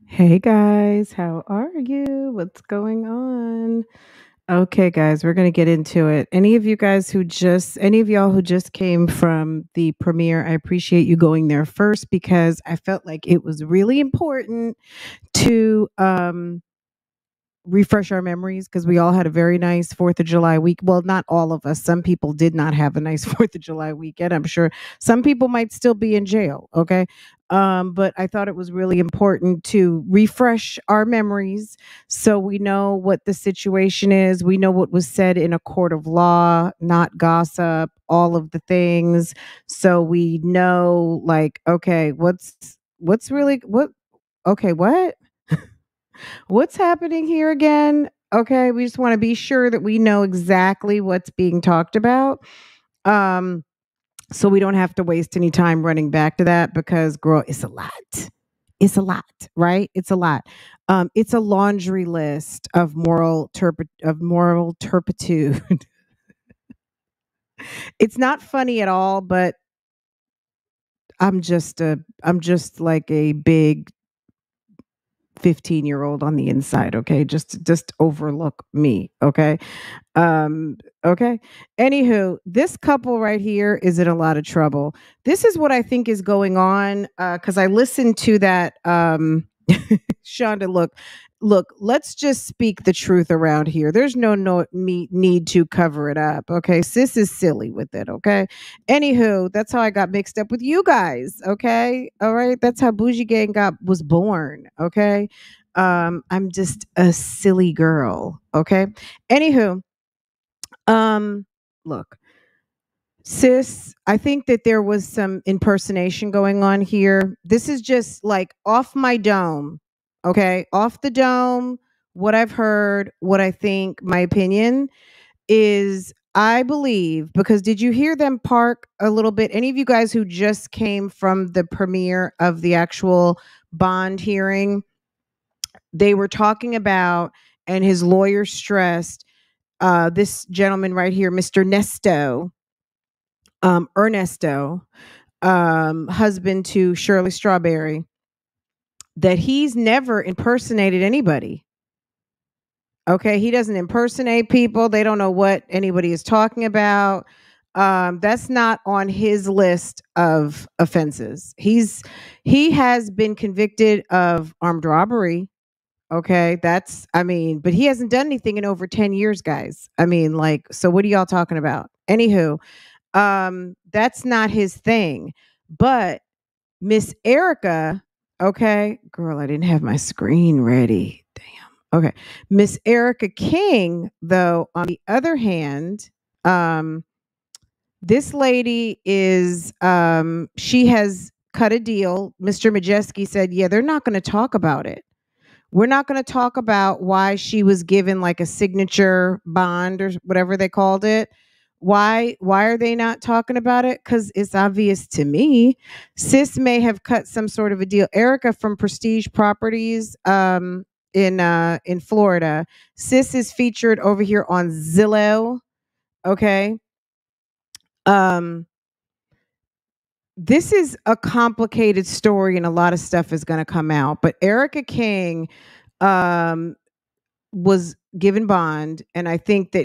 Hey guys, how are you? What's going on? Okay, guys, we're going to get into it. Any of y'all who just came from the premiere, I appreciate you going there first because I felt like it was really important to refresh our memories because we all had a very nice 4th of July week. Well, not all of us. Some people did not have a nice 4th of July weekend. I'm sure some people might still be in jail. Okay. But I thought it was really important to refresh our memories so we know what the situation is. We know what was said in a court of law, not gossip, all of the things. So we know, like, okay, what's really what? Okay, what? What's happening here again? Okay, we just want to be sure that we know exactly what's being talked about. Um, so we don't have to waste any time running back to that because girl, it's a lot. It's a lot, right? It's a lot. It's a laundry list of moral turpitude. It's not funny at all, but I'm just like a big 15-year-old on the inside, okay? Just overlook me, okay? Um, okay. Anywho, this couple right here is in a lot of trouble. This is what I think is going on. Because I listened to that Shonda, look, let's just speak the truth around here. There's no need to cover it up. Okay. Sis is silly with it. Okay. Anywho, that's how I got mixed up with you guys. Okay. All right. That's how Bougie Gang was born. Okay. I'm just a silly girl. Okay. Anywho, um, look, sis, I think that there was some impersonation going on here. This is just like off my dome. Okay. Off the dome. What I've heard, what I think, my opinion is I believe, because did you hear them park a little bit? Any of you guys who just came from the premiere of the actual bond hearing, they were talking about, and his lawyer stressed, this gentleman right here, Mr. Ernesto, husband to Shirley Strawberry, that he's never impersonated anybody. Okay, he doesn't impersonate people. They don't know what anybody is talking about. That's not on his list of offenses. He has been convicted of armed robbery. Okay, but he hasn't done anything in over 10 years, guys. I mean, like, so what are y'all talking about? Anywho, that's not his thing. But Miss Erica, okay, girl, I didn't have my screen ready. Damn. Okay. Miss Erica King, though, on the other hand, um, this lady is she has cut a deal. Mr. Majeski said, yeah, they're not going to talk about it. We're not going to talk about why she was given like a signature bond or whatever they called it. Why are they not talking about it? Because it's obvious to me. Sis may have cut some sort of a deal. Erica from Prestige Properties in Florida. Sis is featured over here on Zillow. Okay. Um this is a complicated story and a lot of stuff is going to come out. But Erica King um was given bond, and I think that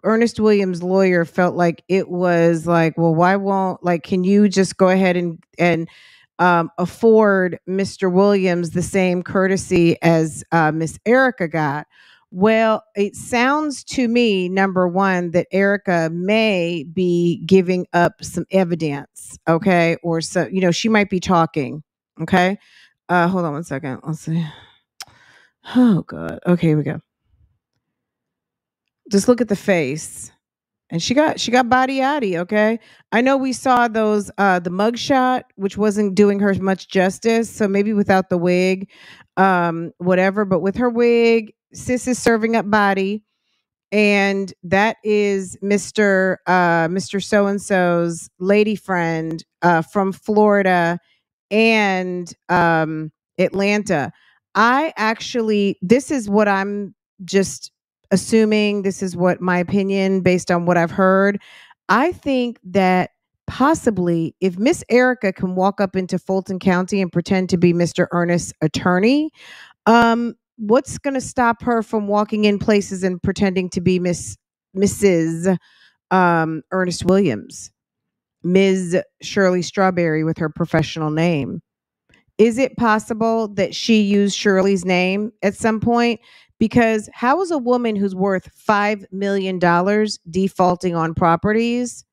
Ernest Williams' lawyer felt like it was like, well, why won't, like, can you just go ahead and afford Mr. Williams the same courtesy as Miss Erica got? Well, it sounds to me, number one, that Erica may be giving up some evidence, okay, or so, she might be talking, okay. Hold on one second. Let's see. Oh God. Okay, here we go. Just look at the face. And she got body yaddy, okay? I know we saw those the mugshot, which wasn't doing her much justice. So maybe without the wig, whatever. But with her wig, sis is serving up body. And that is Mr. So and so's lady friend from Florida and Atlanta. This is what I'm just assuming. This is what my opinion based on what I've heard. I think that possibly, if Miss Erica can walk up into Fulton County and pretend to be Mr. Ernest's attorney, what's going to stop her from walking in places and pretending to be Mrs. Ernest Williams, Ms. Shirley Strawberry with her professional name? Is it possible that she used Shirley's name at some point? Because how is a woman who's worth $5 million defaulting on properties?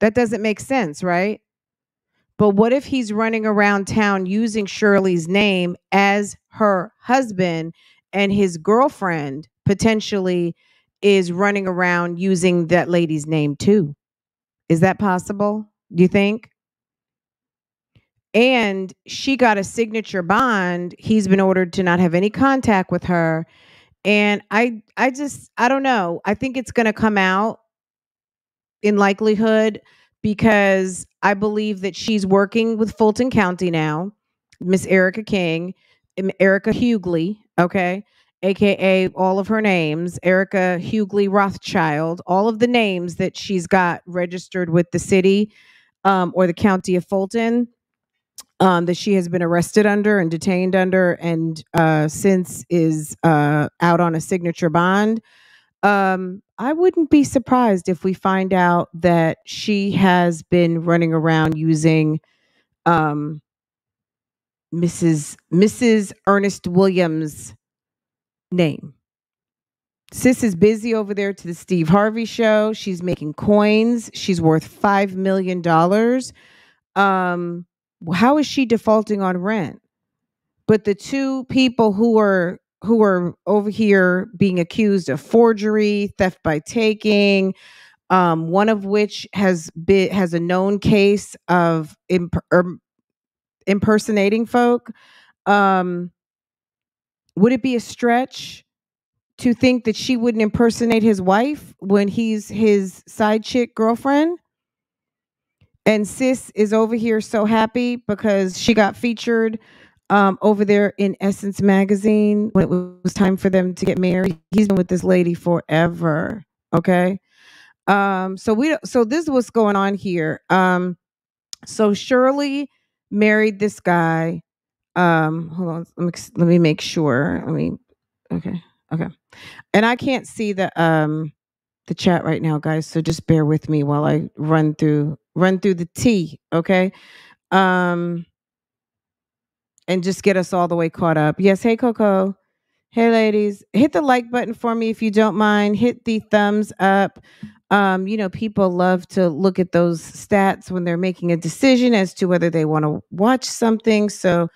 That doesn't make sense, right? But what if he's running around town using Shirley's name as her husband, and his girlfriend potentially is running around using that lady's name too? Is that possible? Do you think? And she got a signature bond. He's been ordered to not have any contact with her. And I don't know. I think it's going to come out in likelihood, because I believe that she's working with Fulton County now, Miss Erica King, Erica Hughley, okay, aka all of her names, Erica Hughley Rothschild, all of the names that she's got registered with the city, or the county of Fulton, that she has been arrested under and detained under, and since is out on a signature bond. I wouldn't be surprised if we find out that she has been running around using um, Mrs. Ernest Williams' name. Sis is busy over there to the Steve Harvey show. She's making coins. She's worth $5 million. How is she defaulting on rent? But the two people who are over here being accused of forgery, theft by taking, one of which has a known case of impersonating folk. Would it be a stretch to think that she wouldn't impersonate his wife when he's his side chick girlfriend? And sis is over here so happy because she got featured over there in Essence magazine when it was time for them to get married. He's been with this lady forever. Okay. So this is what's going on here. So Shirley married this guy. Hold on, let me make sure. Okay. Okay. And I can't see the chat right now, guys, so just bear with me while I run through the tea, okay? And just get us all the way caught up. Yes, hey Coco. Hey ladies, hit the like button for me if you don't mind. Hit the thumbs up. People love to look at those stats when they're making a decision as to whether they want to watch something. So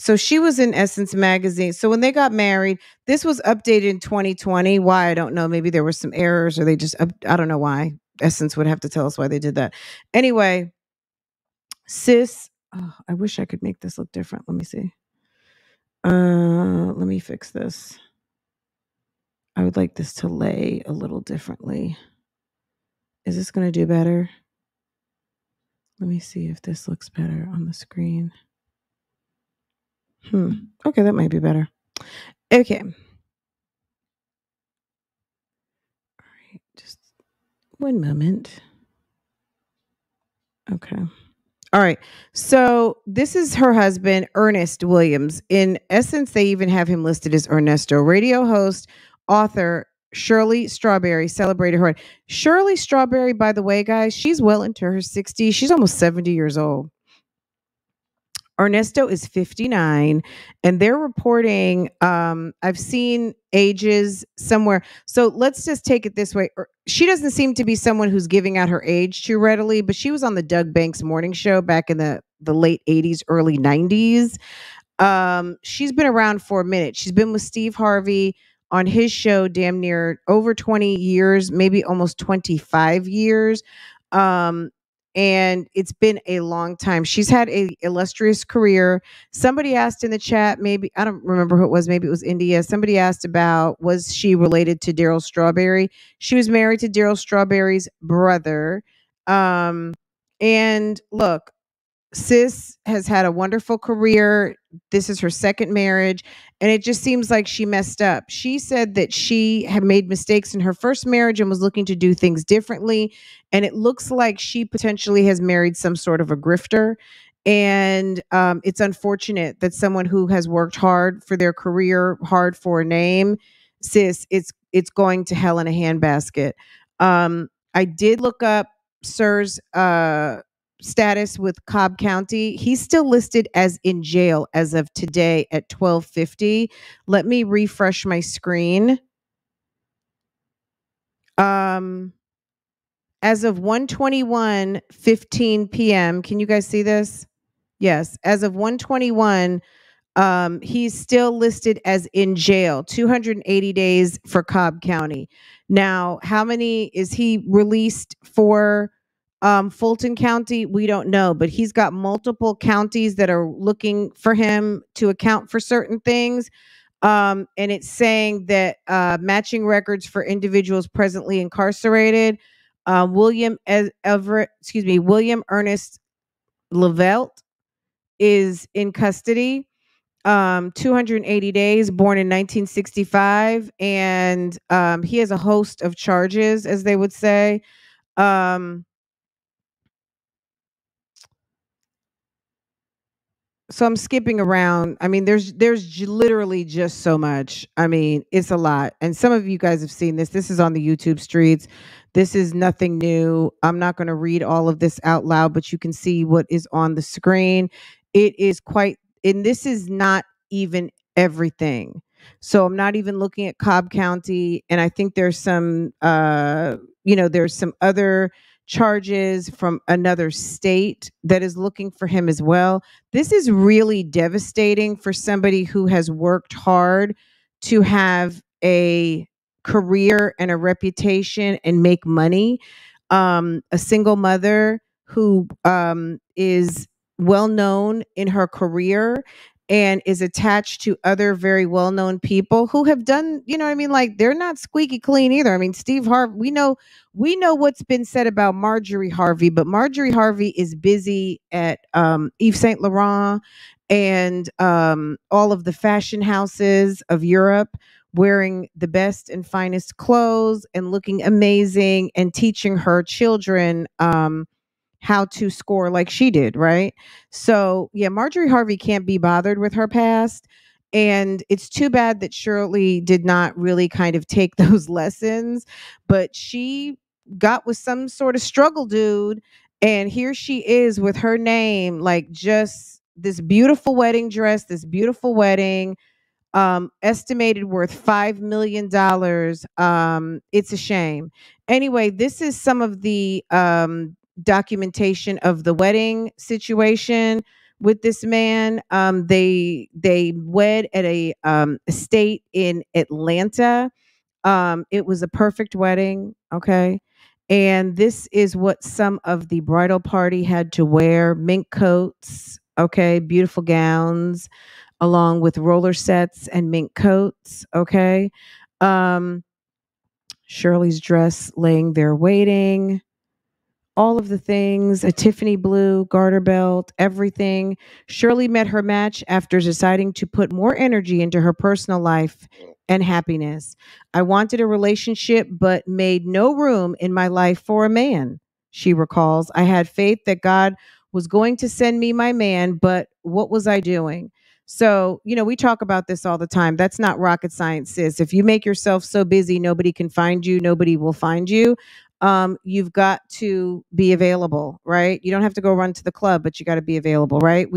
so she was in Essence magazine. So when they got married, this was updated in 2020. Why? I don't know. Maybe there were some errors, or they just, I don't know why. Essence would have to tell us why they did that. Anyway, sis, I wish I could make this look different. Let me see. Let me fix this. I would like this to lay a little differently. Is this going to do better? Let me see if this looks better on the screen. Okay, that might be better. Okay. All right, just one moment. Okay. All right. So this is her husband, Ernest Williams. In Essence, they even have him listed as Ernesto. Radio host, author Shirley Strawberry celebrated her. Shirley Strawberry, by the way, guys, she's well into her 60s. She's almost 70 years old. Ernesto is 59, and they're reporting, I've seen ages somewhere. So let's just take it this way. She doesn't seem to be someone who's giving out her age too readily, but she was on the Doug Banks morning show back in the late 80s, early 90s. She's been around for a minute. She's been with Steve Harvey on his show damn near over 20 years, maybe almost 25 years. And it's been a long time. She's had a illustrious career. Somebody asked in the chat, maybe, I don't remember who it was, maybe it was India. Somebody asked about, was she related to Darryl Strawberry? She was married to Darryl Strawberry's brother. And look, sis has had a wonderful career. This is her second marriage, and it just seems like she messed up. She said that she had made mistakes in her first marriage and was looking to do things differently. And it looks like she potentially has married some sort of a grifter. And it's unfortunate that someone who has worked hard for their career, hard for a name, sis, it's going to hell in a handbasket. I did look up Sir's status with Cobb County. He's still listed as in jail as of today at 12:50. Let me refresh my screen. As of 1:21:15 p.m. Can you guys see this? Yes, as of 1:21, he's still listed as in jail, 280 days for Cobb County. Now, how many is he released for Fulton County? We don't know, but he's got multiple counties that are looking for him to account for certain things. And it's saying that matching records for individuals presently incarcerated. William Ernest Levelt is in custody, 280 days, born in 1965, and he has a host of charges, as they would say. So I'm skipping around. I mean, there's literally just so much. I mean, it's a lot. And some of you guys have seen this. This is on the YouTube streets. This is nothing new. I'm not going to read all of this out loud, but you can see what is on the screen. It is quite, and this is not even everything. So I'm not even looking at Cobb County, and I think there's some there's some other charges from another state that is looking for him as well. This is really devastating for somebody who has worked hard to have a career and a reputation and make money. A single mother who is well known in her career and is attached to other very well known people who have done, you know what I mean? Like, they're not squeaky clean either. I mean, Steve Harvey, we know what's been said about Marjorie Harvey, but Marjorie Harvey is busy at Yves Saint Laurent and all of the fashion houses of Europe, wearing the best and finest clothes and looking amazing and teaching her children how to score like she did, right? So, yeah, Marjorie Harvey can't be bothered with her past. And it's too bad that Shirley did not really kind of take those lessons, but she got with some sort of struggle dude. And here she is with her name, like just this beautiful wedding dress, this beautiful wedding, estimated worth $5 million. It's a shame. Anyway, this is some of the documentation of the wedding situation with this man. They wed at a estate in Atlanta. It was a perfect wedding. Okay. And this is what some of the bridal party had to wear: mink coats, okay, beautiful gowns, along with roller sets and mink coats. Okay. Um, Shirley's dress laying there waiting, all of the things, a Tiffany blue garter belt, everything. Shirley met her match after deciding to put more energy into her personal life and happiness. I wanted a relationship, but made no room in my life for a man, she recalls. I had faith that God was going to send me my man, but what was I doing? So, we talk about this all the time. That's not rocket science, sis. If you make yourself so busy, nobody can find you, nobody will find you. You've got to be available, right? You don't have to go run to the club, but you got to be available, right?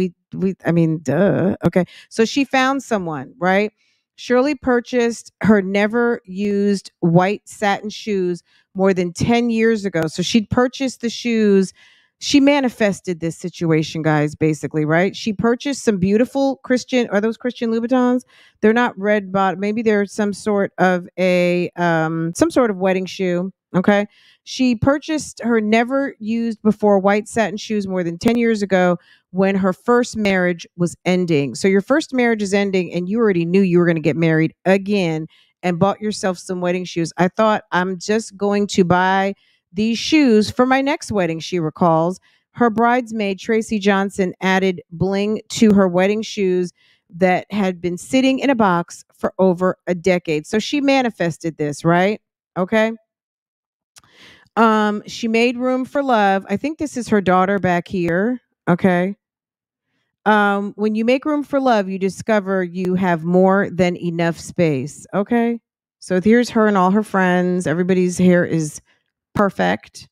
I mean, duh. Okay. So she found someone, right? Shirley purchased her never used white satin shoes more than 10 years ago. So she'd purchased the shoes. She manifested this situation, guys, basically, right? She purchased some beautiful are those Christian Louboutins? They're not red bottom. Maybe they're some sort of some sort of wedding shoe. Okay. She purchased her never used before white satin shoes more than 10 years ago when her first marriage was ending. So your first marriage is ending and you already knew you were going to get married again and bought yourself some wedding shoes. I thought, I'm just going to buy these shoes for my next wedding, she recalls. Her bridesmaid, Tracy Johnson, added bling to her wedding shoes that had been sitting in a box for over a decade. So she manifested this, right? Okay. She made room for love. I think this is her daughter back here. Okay. When you make room for love, you discover you have more than enough space. Okay. So here's her and all her friends. Everybody's hair is perfect.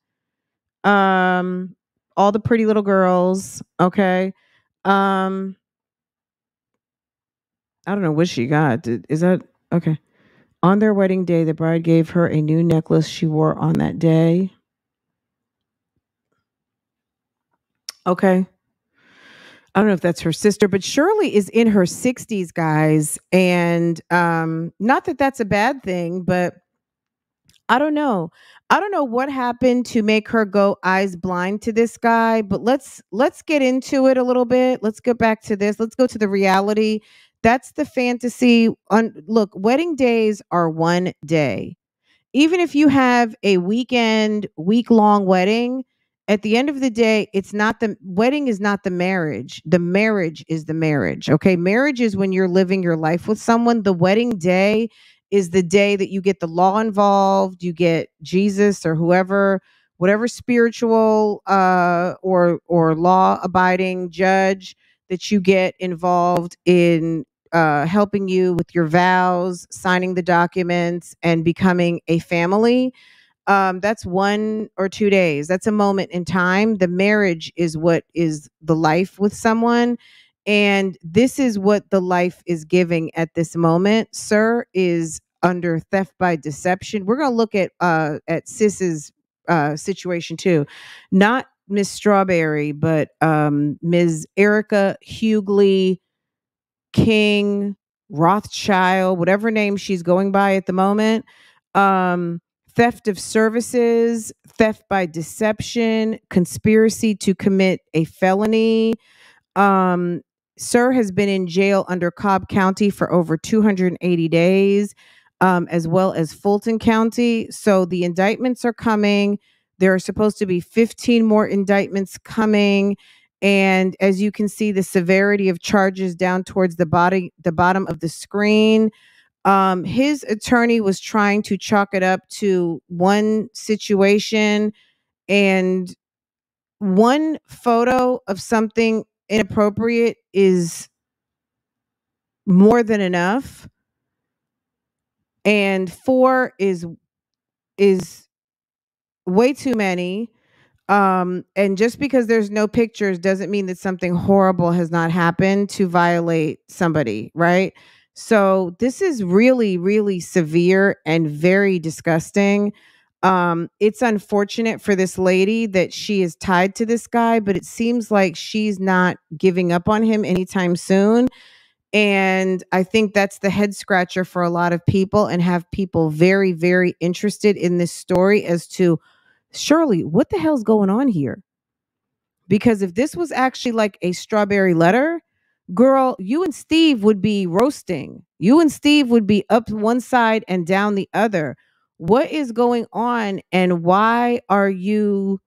Um, all the pretty little girls. Okay. Um, I don't know what she got. Is that okay? On their wedding day, the bride gave her a new necklace she wore on that day. Okay. I don't know if that's her sister, but Shirley is in her 60s, guys. And not that that's a bad thing, but I don't know. I don't know what happened to make her go eyes blind to this guy, but let's get into it a little bit. Let's go back to this. Let's go to the reality. That's the fantasy. Look, wedding days are one day. Even if you have a weekend, week-long wedding, at the end of the day, it's not the wedding is not the marriage. The marriage is the marriage. Okay. Marriage is when you're living your life with someone. The wedding day is the day that you get the law involved, you get Jesus or whoever, whatever spiritual or law abiding judge that you get involved in helping you with your vows, signing the documents, and becoming a family. That's 1 or 2 days. That's a moment in time. The marriage is what is the life with someone. And this is what the life is giving at this moment. Sir is under theft by deception. We're going to look at Sis's situation too. Not Miss Strawberry, but Ms. Erica Hughley King, Rothschild, whatever name she's going by at the moment. Um, Theft of services, theft by deception, conspiracy to commit a felony. Um, Sir has been in jail under Cobb County for over 280 days, as well as Fulton County. So the indictments are coming. There are supposed to be 15 more indictments coming. And as you can see, the severity of charges down towards the bottom of the screen. His attorney was trying to chalk it up to one situation and one photo of something inappropriate is more than enough, and four is way too many. And just because there's no pictures doesn't mean that something horrible has not happened to violate somebody, right? So this is really, really severe and very disgusting. It's unfortunate for this lady that she is tied to this guy, but it seems like she's not giving up on him anytime soon. And I think that's the head scratcher for a lot of people and have people very, very interested in this story as to Shirley, what the hell's going on here? Because if this was actually like a strawberry letter, girl, you and Steve would be roasting. You and Steve would be up one side and down the other. What is going on? And why are you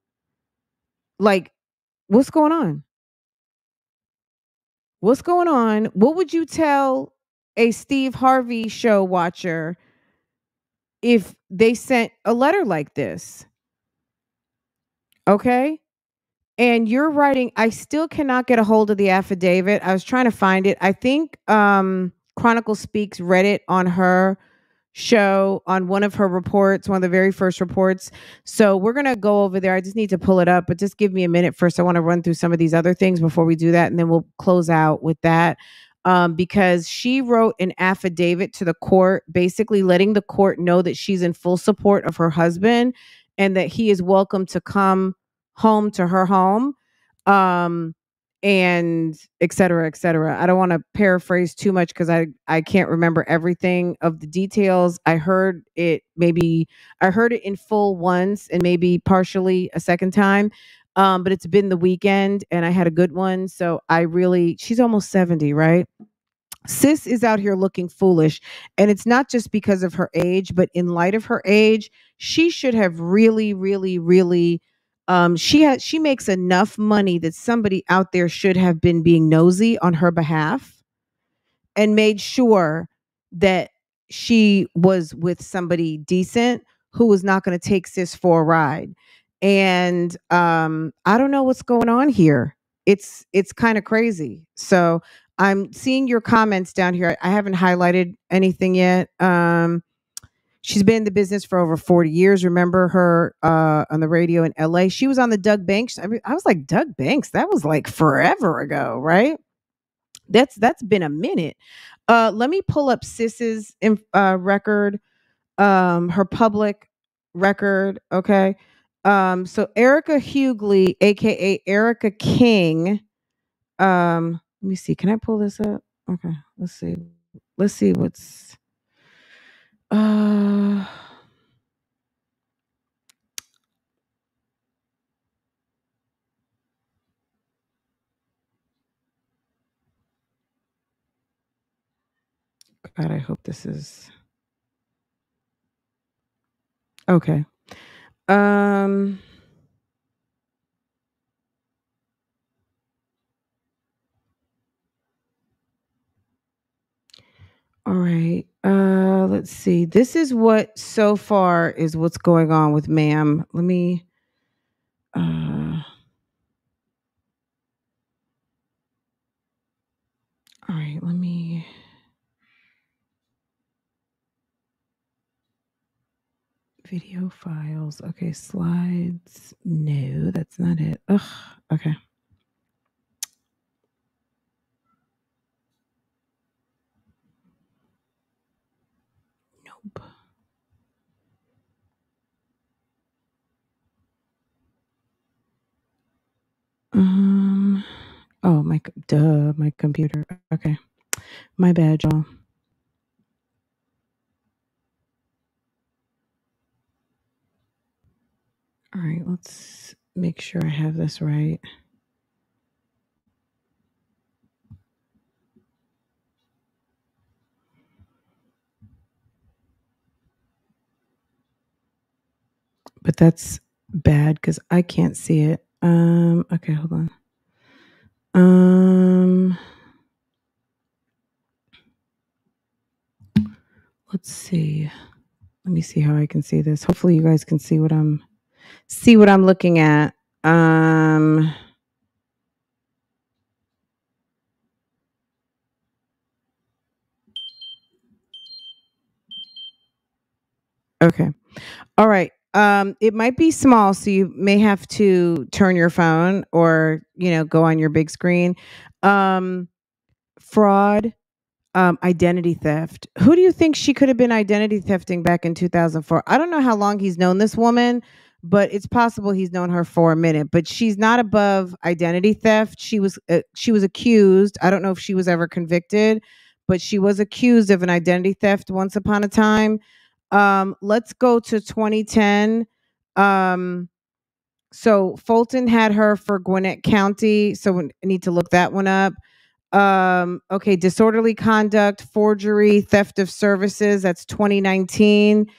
like, what's going on? What's going on? What would you tell a Steve Harvey show watcher if they sent a letter like this? Okay. And you're writing, I still cannot get a hold of the affidavit. I was trying to find it. I think Chronicle Speaks read it on her show on one of her reports, one of the very first reports. So we're going to go over there. I just need to pull it up, but just give me a minute first. I want to run through some of these other things before we do that. And then we'll close out with that. Because she wrote an affidavit to the court, basically letting the court know that she's in full support of her husband and that he is welcome to come home to her home. And et cetera, et cetera. I don't want to paraphrase too much because I can't remember everything of the details. I heard it in full once and maybe partially a second time. But it's been the weekend and I had a good one. So she's almost 70, right? Sis is out here looking foolish. And it's not just because of her age, but in light of her age, she should have really, really, really She makes enough money that somebody out there should have been being nosy on her behalf and made sure that she was with somebody decent who was not going to take sis for a ride. And I don't know what's going on here. It's kind of crazy. So I'm seeing your comments down here. I haven't highlighted anything yet. She's been in the business for over 40 years. Remember her on the radio in LA? She was on the Doug Banks. I was like, Doug Banks, that was like forever ago, right? That's been a minute. Let me pull up Sis's record, her public record. Okay. So Erica Hughley, aka Erica King. Let me see. Can I pull this up? Okay. Let's see. Let's see what's uh God, I hope this is okay. Um all right. Let's see. This is what so far is what's going on with ma'am. Let me all right, let me video files. Okay, slides. No, that's not it. Ugh. Okay. Nope. Oh my computer. Okay. My bad, y'all. All right, let's make sure I have this right. But that's bad because I can't see it. Okay, hold on. Let's see. Let me see how I can see this. Hopefully you guys can see what I'm looking at. Okay. All right. It might be small, so you may have to turn your phone or, go on your big screen. Fraud, identity theft. Who do you think she could have been identity thefting back in 2004? I don't know how long he's known this woman, but it's possible he's known her for a minute. But she's not above identity theft. She was accused. I don't know if she was ever convicted, but she was accused of an identity theft once upon a time. Let's go to 2010. So Fulton had her for Gwinnett County. So we need to look that one up. Okay, disorderly conduct, forgery, theft of services. That's 2019.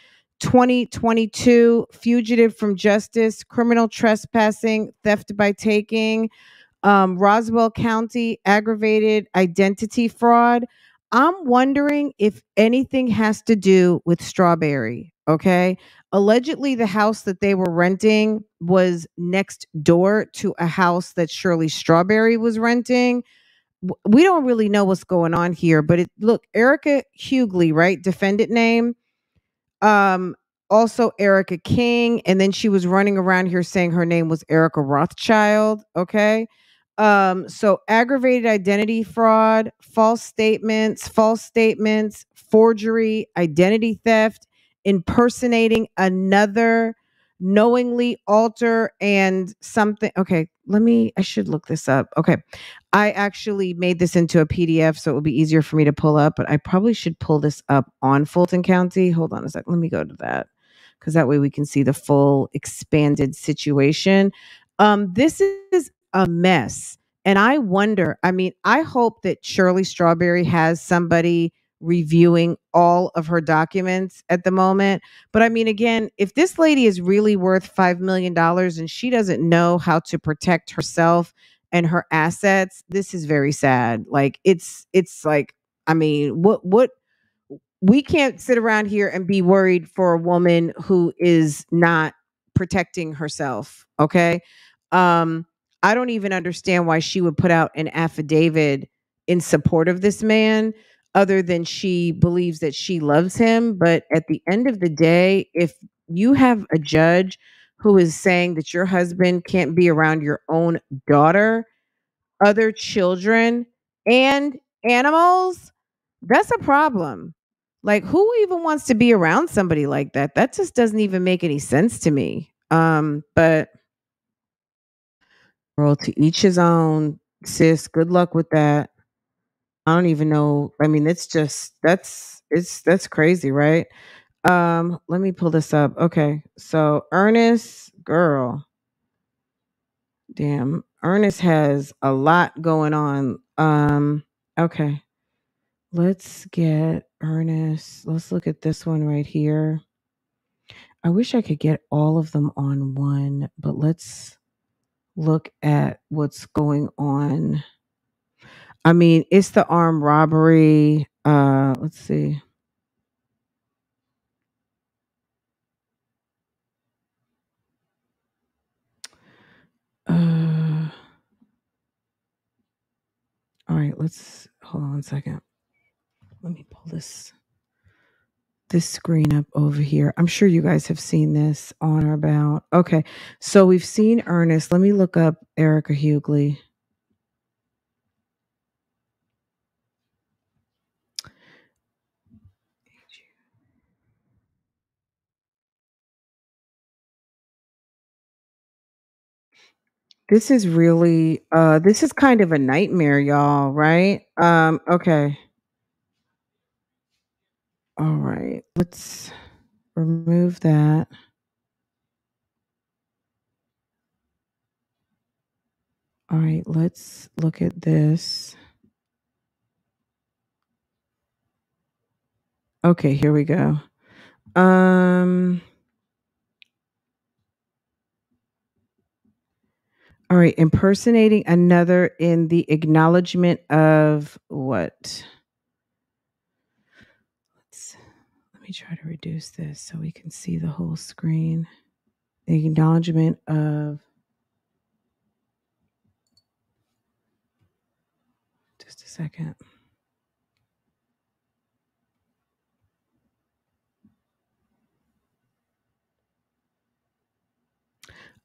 2022, fugitive from justice, criminal trespassing, theft by taking, Roswell County, aggravated identity fraud. I'm wondering if anything has to do with Strawberry. Okay. Allegedly, the house that they were renting was next door to a house that Shirley Strawberry was renting. We don't really know what's going on here, but look, Erica Hughley, right? Defendant name. Um, Also Erica King, and then she was running around here saying her name was Erica Rothschild. Okay. So aggravated identity fraud, false statements, forgery, identity theft, impersonating another, knowingly alter and something. Okay, I should look this up. Okay. I actually made this into a PDF so it would be easier for me to pull up, but I probably should pull this up on Fulton County. Hold on a sec. Let me go to that because that way we can see the full expanded situation. This is a mess. And I wonder, I mean, I hope that Shirley Strawberry has somebody reviewing all of her documents at the moment. But I mean, again, if this lady is really worth $5 million and she doesn't know how to protect herself and her assets, this is very sad. Like it's like, I mean, what we can't sit around here and be worried for a woman who is not protecting herself. Okay. Um, I don't even understand why she would put out an affidavit in support of this man, other than she believes that she loves him. But at the end of the day, if you have a judge who is saying that your husband can't be around your own daughter, other children, and animals, that's a problem. Like, who even wants to be around somebody like that? That just doesn't even make any sense to me. But girl, to each his own, sis. Good luck with that. I don't even know. I mean, it's just that's crazy, right? Let me pull this up. Okay. So Ernest, girl, damn, Ernest has a lot going on. Okay. Let's get Ernest. Let's look at this one right here. I wish I could get all of them on one, but let's look at what's going on. I mean, it's the armed robbery. Let's see. Uh, all right, let's hold on 1 second. Let me pull this screen up over here. I'm sure you guys have seen this on or about. Okay, so we've seen Ernest. Let me look up Erica Hughley. This is really this is kind of a nightmare, y'all, right? Okay. All right. Let's remove that. All right, let's look at this. Okay, here we go. Um all right, impersonating another in the acknowledgement of what? Let me try to reduce this so we can see the whole screen. The acknowledgement of, just a second.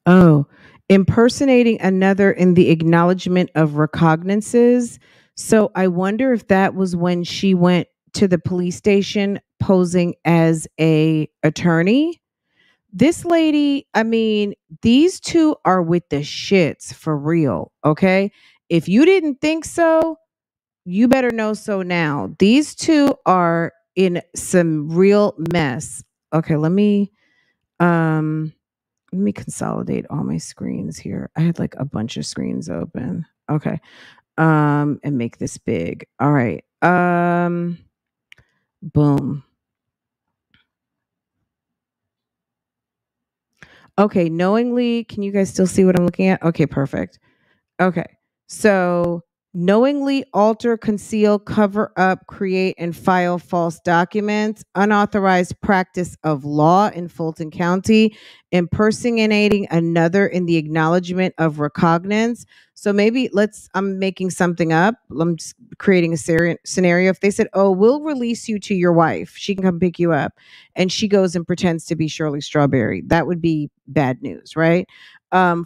Oh, impersonating another in the acknowledgement of recognizances. So I wonder if that was when she went to the police station posing as a attorney. This lady, I mean, these two are with the shits for real, okay? If you didn't think so, you better know so now. These two are in some real mess. Okay, um let me consolidate all my screens here. I had like a bunch of screens open. Okay. And make this big. All right. Boom. Okay, knowingly, can you guys still see what I'm looking at? Okay, perfect. Okay. So knowingly alter, conceal, cover up, create, and file false documents, unauthorized practice of law in Fulton County, impersonating another in the acknowledgement of recognizance. So maybe I'm making something up. I'm just creating a scenario. If they said, oh, we'll release you to your wife, she can come pick you up, and she goes and pretends to be Shirley Strawberry, that would be bad news, right?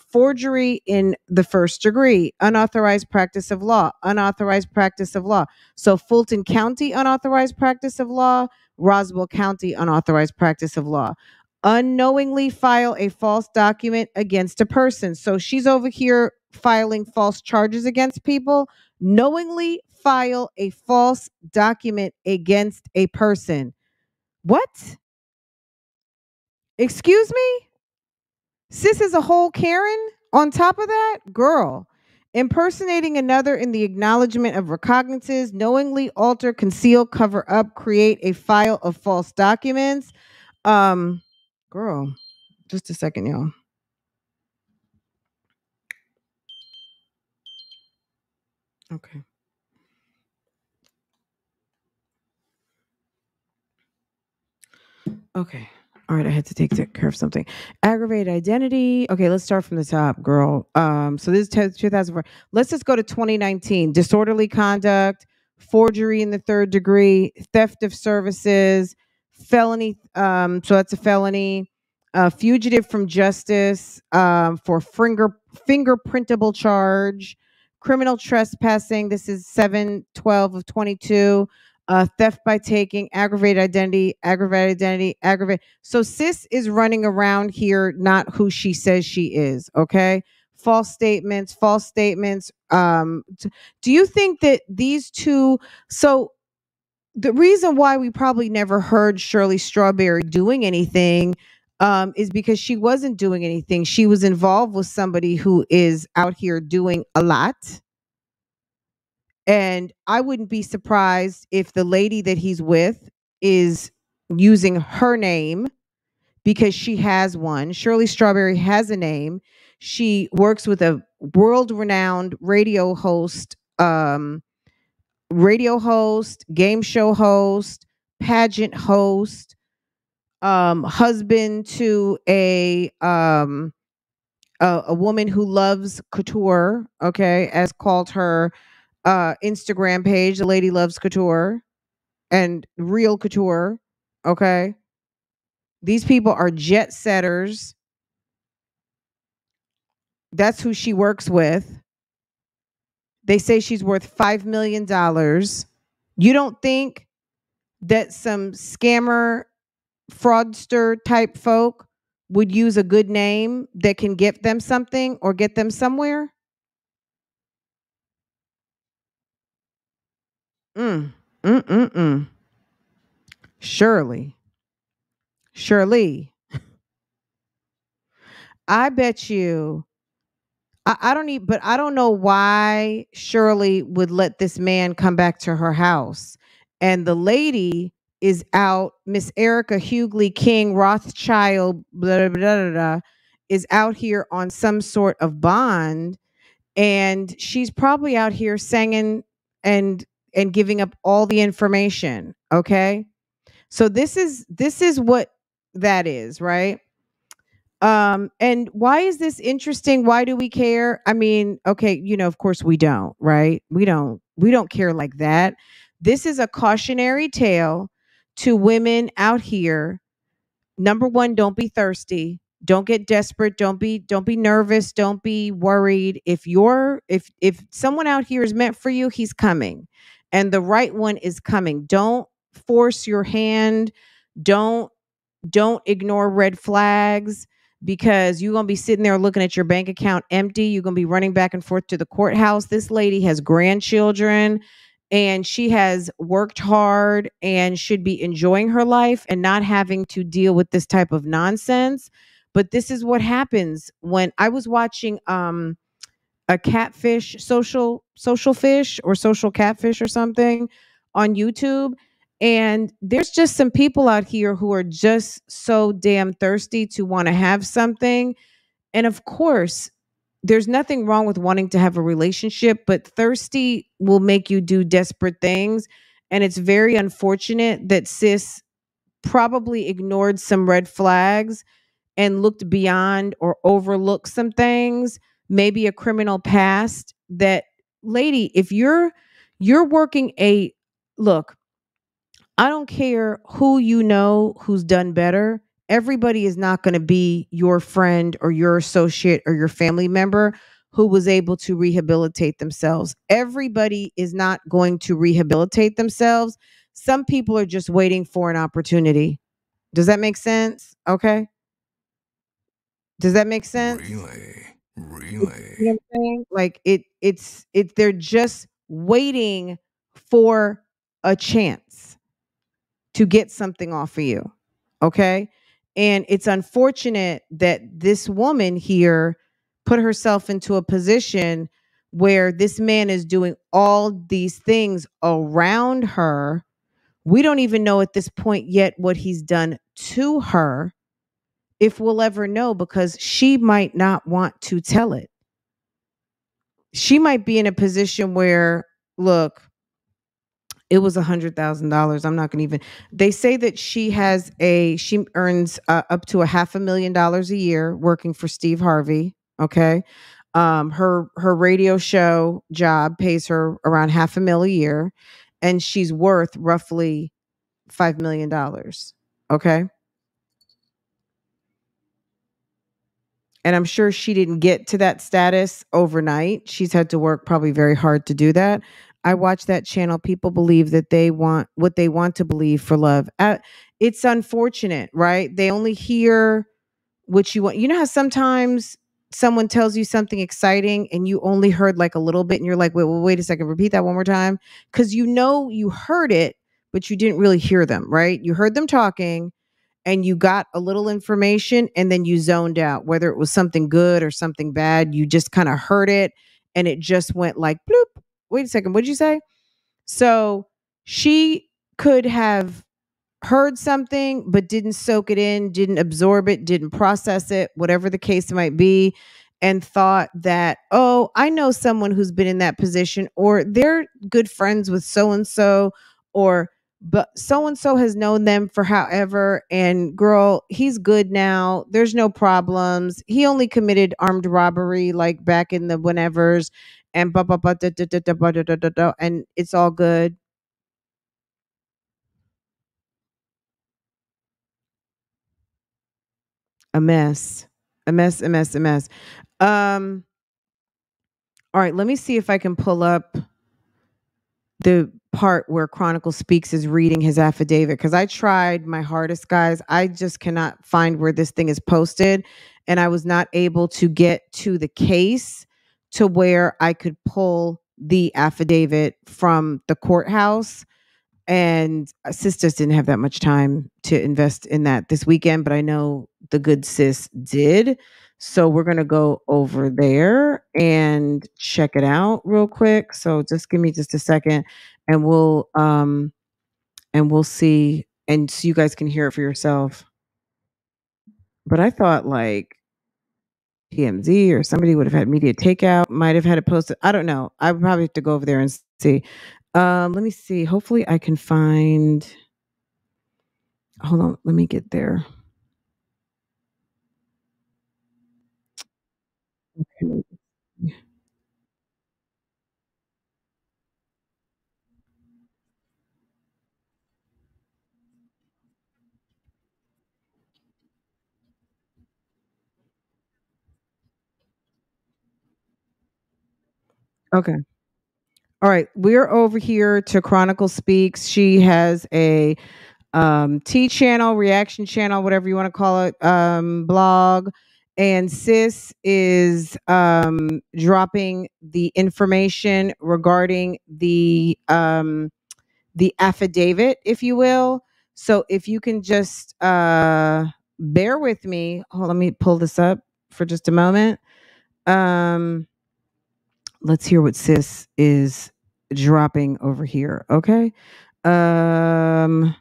Forgery in the first degree, unauthorized practice of law, unauthorized practice of law. So Fulton County unauthorized practice of law, Roswell County unauthorized practice of law. Unknowingly file a false document against a person. So she's over here filing false charges against people. Knowingly file a false document against a person. What? Excuse me? Sis is a whole Karen on top of that? Girl. Impersonating another in the acknowledgement of recognizances, knowingly alter, conceal, cover up, create a file of false documents. Um, Girl, just a second, y'all. Okay. Okay. All right, I had to take care of something. Aggravated identity. Okay, let's start from the top, girl. So this is 2004. Let's just go to 2019. Disorderly conduct, forgery in the third degree, theft of services, felony. So that's a felony. Fugitive from justice for fingerprintable charge, criminal trespassing. This is 7/12 of 22. Theft by taking, aggravated identity, aggravated. So sis is running around here not who she says she is. Okay, false statements. Do you think that these two? So the reason why we probably never heard Shirley Strawberry doing anything is because she wasn't doing anything. She was involved with somebody who is out here doing a lot. And I wouldn't be surprised if the lady that he's with is using her name because she has one. Shirley Strawberry has a name. She works with a world-renowned radio host, game show host, pageant host, husband to a woman who loves couture, okay, as called her Instagram page. The lady loves couture and real couture. Okay. These people are jet setters. That's who she works with. They say she's worth $5 million. You don't think that some scammer, fraudster type folk would use a good name that can get them something or get them somewhere? Mm, mm, mm, mm. Shirley. I bet you I don't even, but I don't know why Shirley would let this man come back to her house. And the lady is out, Miss Erica Hughley King Rothschild, blah, blah, blah, blah, blah, is out here on some sort of bond. And she's probably out here singing and giving up all the information. Okay. So this is what that is, right? And why is this interesting? Why do we care? I mean, okay, of course we don't, right? We don't care like that. This is a cautionary tale to women out here. Number one, don't be thirsty. Don't get desperate. Don't be nervous. Don't be worried. If someone out here is meant for you, he's coming. And the right one is coming. Don't force your hand. Don't don't ignore red flags because you're going to be sitting there looking at your bank account empty. You're going to be running back and forth to the courthouse. This lady has grandchildren and she has worked hard and should be enjoying her life and not having to deal with this type of nonsense. But this is what happens when I was watching a catfish social fish or social catfish or something on YouTube. And there's just some people out here who are just so damn thirsty to want to have something. And of course, there's nothing wrong with wanting to have a relationship, but thirsty will make you do desperate things. And it's very unfortunate that sis probably ignored some red flags and looked beyond or overlooked some things, maybe a criminal past that lady, if you're working a look, I don't care who who's done better. Everybody is not going to be your friend or your associate or your family member who was able to rehabilitate themselves. Everybody is not going to rehabilitate themselves. Some people are just waiting for an opportunity. Does that make sense? Okay. Does that make sense? Really? You know what Really? I'm saying? Like they're just waiting for a chance to get something off of you. Okay? And it's unfortunate that this woman here put herself into a position where this man is doing all these things around her. We don't even know at this point yet what he's done to her, if we'll ever know, because she might not want to tell it. She might be in a position where, look, it was $100,000. I'm not going to even. They say that she earns up to $500,000 a year working for Steve Harvey. Okay, her radio show job pays her around $500,000 a year, and she's worth roughly $5 million. Okay, and I'm sure she didn't get to that status overnight. She's had to work probably very hard to do that. I watch that channel. People believe that they want what they want to believe for love. It's unfortunate, right? They only hear what you want. You know how sometimes someone tells you something exciting and you only heard like a little bit and you're like, wait a second, repeat that one more time. Because you know you heard it, but you didn't really hear them, right? You heard them talking and you got a little information and then you zoned out, whether it was something good or something bad. You just kind of heard it and it just went like bloop. Wait a second, what'd you say? So she could have heard something but didn't soak it in, didn't absorb it, didn't process it, whatever the case might be, and thought that, oh, I know someone who's been in that position, or they're good friends with so and so, or but so and so has known them for however, and girl, he's good now. There's no problems. He only committed armed robbery like back in the whenevers, and blah blah blah da, da, da, da, da, da, da, da, and it's all good. A mess. A mess, a mess, a mess. Um, all right, let me see if I can pull up the part where Chronicle Speaks is reading his affidavit, because I tried my hardest, guys. I just cannot find where this thing is posted, and I was not able to get to the case to where I could pull the affidavit from the courthouse. And sis just didn't have that much time to invest in that this weekend, but I know the good sis did. So we're going to go over there and check it out real quick. So just give me just a second and we'll see, and so you guys can hear it for yourself. But I thought like TMZ or somebody would have had media takeout, might have had it posted. I don't know. I would probably have to go over there and see. Let me see. Hopefully I can find. Hold on. Let me get there. Okay. Okay. All right. We're over here to Chronicle Speaks. She has a T channel, reaction channel, whatever you want to call it, blog. And sis is dropping the information regarding the affidavit, if you will. So if you can just bear with me. Hold, let me pull this up for just a moment. Um, let's hear what sis is dropping over here. Okay. All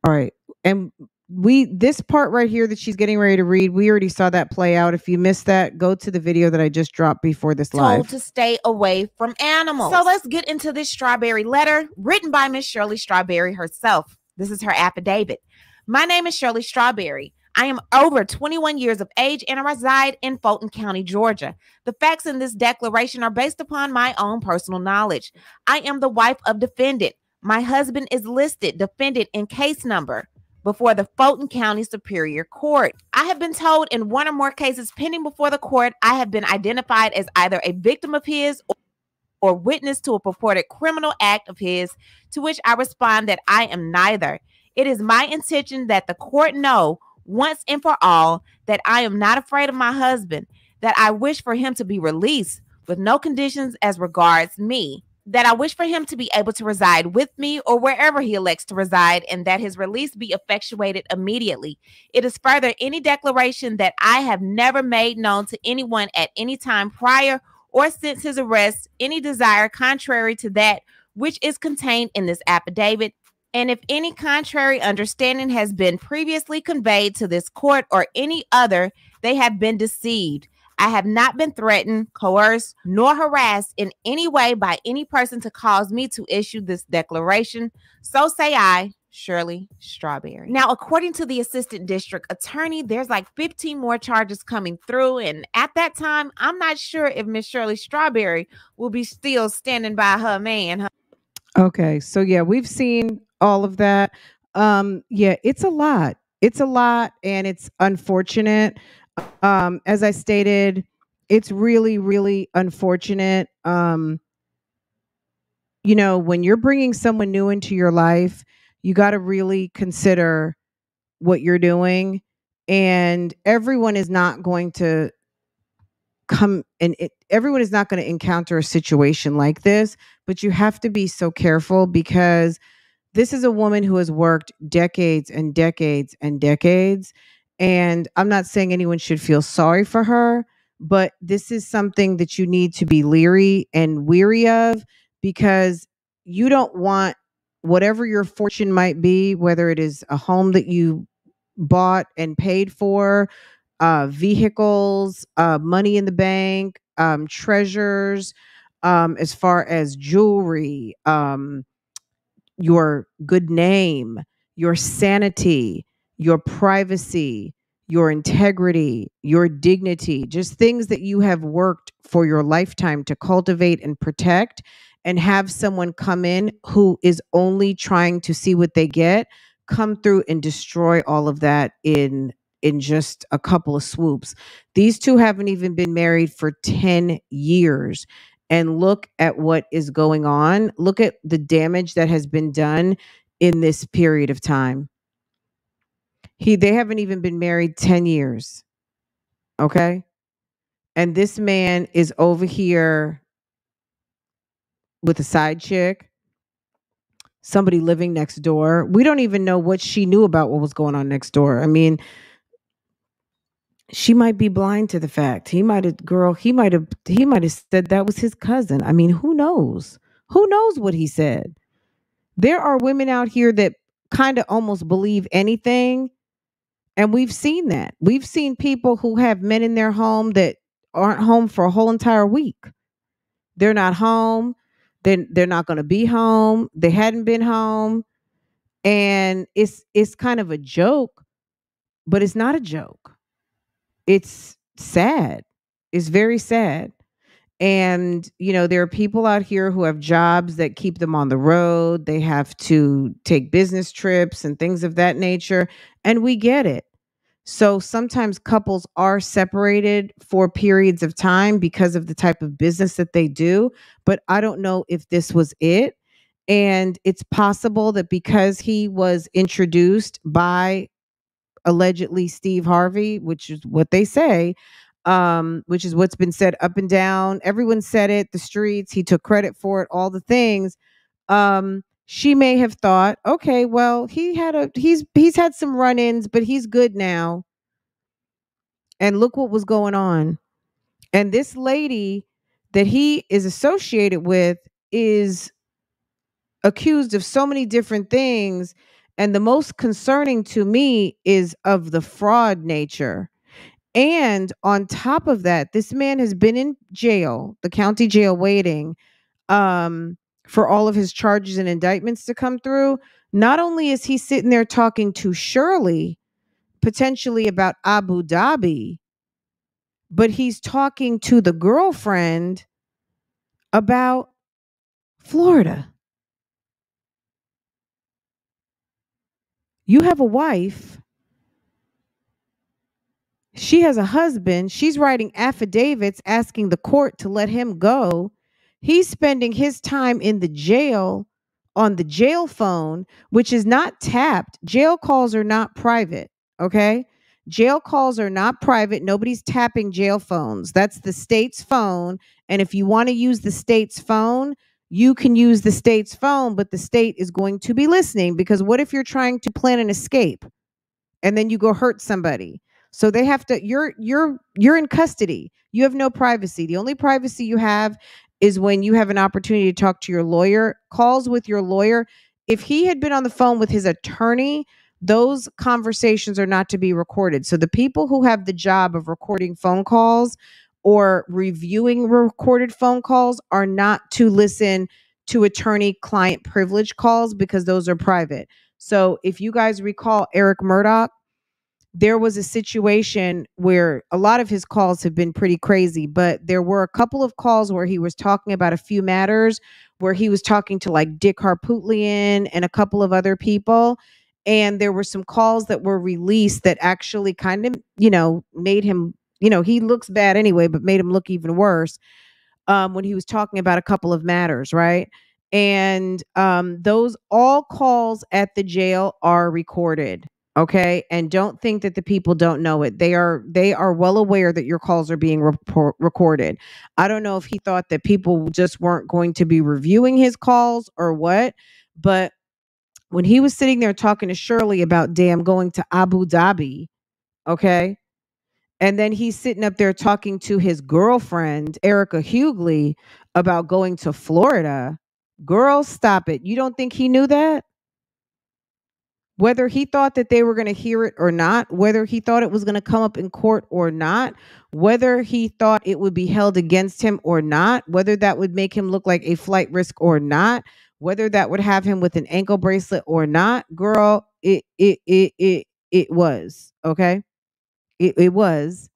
right. And this part right here that she's getting ready to read, we already saw that play out. If you missed that, go to the video that I just dropped before this live. Told to stay away from animals. So let's get into this strawberry letter written by Miss Shirley Strawberry herself. This is her affidavit. My name is Shirley Strawberry. I am over 21 years of age and I reside in Fulton County, Georgia. The facts in this declaration are based upon my own personal knowledge. I am the wife of defendant. My husband is listed defendant in case number before the Fulton County Superior Court. I have been told in one or more cases pending before the court, I have been identified as either a victim of his or witness to a purported criminal act of his, to which I respond that I am neither. It is my intention that the court know once and for all that I am not afraid of my husband, that I wish for him to be released with no conditions as regards me, that I wish for him to be able to reside with me or wherever he elects to reside, and that his release be effectuated immediately. It is further any declaration that I have never made known to anyone at any time prior or since his arrest any desire contrary to that which is contained in this affidavit, and if any contrary understanding has been previously conveyed to this court or any other, they have been deceived. I have not been threatened, coerced, nor harassed in any way by any person to cause me to issue this declaration. So say I, Shirley Strawberry. Now, according to the assistant district attorney, there's like 15 more charges coming through. And at that time, I'm not sure if Miss Shirley Strawberry will be still standing by her man. Okay, so yeah, we've seen all of that. Yeah, it's a lot. It's a lot, and it's unfortunate. As I stated, it's really, really unfortunate. When you're bringing someone new into your life, you got to really consider what you're doing, and everyone is not going to everyone is not going to encounter a situation like this, but you have to be so careful because this is a woman who has worked decades and decades and decades. And I'm not saying anyone should feel sorry for her, but this is something that you need to be leery and weary of, because you don't want whatever your fortune might be, whether it is a home that you bought and paid for, vehicles, money in the bank, treasures, as far as jewelry, your good name, your sanity, your privacy, your integrity, your dignity, just things that you have worked for your lifetime to cultivate and protect, and have someone come in who is only trying to see what they get, come through and destroy all of that in just a couple of swoops. These two haven't even been married for 10 years. And look at what is going on. Look at the damage that has been done in this period of time. They haven't even been married 10 years. Okay? And this man is over here with a side chick, somebody living next door. We don't even know what she knew about what was going on next door. I mean, she might be blind to the fact. He might have said that was his cousin. I mean, who knows? Who knows what he said? There are women out here that kind of almost believe anything. And we've seen that. We've seen people who have men in their home that aren't home for a whole entire week. They're not home. They're not going to be home. They hadn't been home. And it's kind of a joke, but it's not a joke. It's sad. It's very sad. And, there are people out here who have jobs that keep them on the road. They have to take business trips and things of that nature. And we get it. So sometimes couples are separated for periods of time because of the type of business that they do. But I don't know if this was it. And it's possible that because he was introduced by allegedly Steve Harvey, which is what they say, which is what's been said up and down. Everyone said it, the streets, he took credit for it, all the things. She may have thought, okay, well, he's had some run-ins, but he's good now. And look what was going on. And this lady that he is associated with is accused of so many different things. And the most concerning to me is of the fraud nature. And on top of that, this man has been in jail, the county jail, waiting for all of his charges and indictments to come through. Not only is he sitting there talking to Shirley, potentially about Abu Dhabi, but he's talking to the girlfriend about Florida. You have a wife. She has a husband. She's writing affidavits asking the court to let him go. He's spending his time in the jail on the jail phone, which is not tapped. Jail calls are not private. Okay. Jail calls are not private. Nobody's tapping jail phones. That's the state's phone. And if you want to use the state's phone, you can use the state's phone, but the state is going to be listening, because what if you're trying to plan an escape and then you go hurt somebody? So they have to, you're in custody. You have no privacy. The only privacy you have is when you have an opportunity to talk to your lawyer. Calls with your lawyer. If he had been on the phone with his attorney, those conversations are not to be recorded. So the people who have the job of recording phone calls or reviewing recorded phone calls are not to listen to attorney client privilege calls because those are private. So if you guys recall Eric Murdoch, there was a situation where a lot of his calls have been pretty crazy, but there were a couple of calls where he was talking about a few matters, where he was talking to like Dick Harpootlian and a couple of other people. And there were some calls that were released that actually kind of, made him, he looks bad anyway, but made him look even worse when he was talking about a couple of matters, right? And those all calls at the jail are recorded. Okay. And don't think that the people don't know it. They are well aware that your calls are being recorded. I don't know if he thought that people just weren't going to be reviewing his calls or what, but when he was sitting there talking to Shirley about damn going to Abu Dhabi, okay, and then he's sitting up there talking to his girlfriend, Erica Hughley, about going to Florida. Girl, stop it. You don't think he knew that? Whether he thought that they were going to hear it or not, whether he thought it was going to come up in court or not, whether he thought it would be held against him or not, whether that would make him look like a flight risk or not, whether that would have him with an ankle bracelet or not, girl, it was, okay? It was.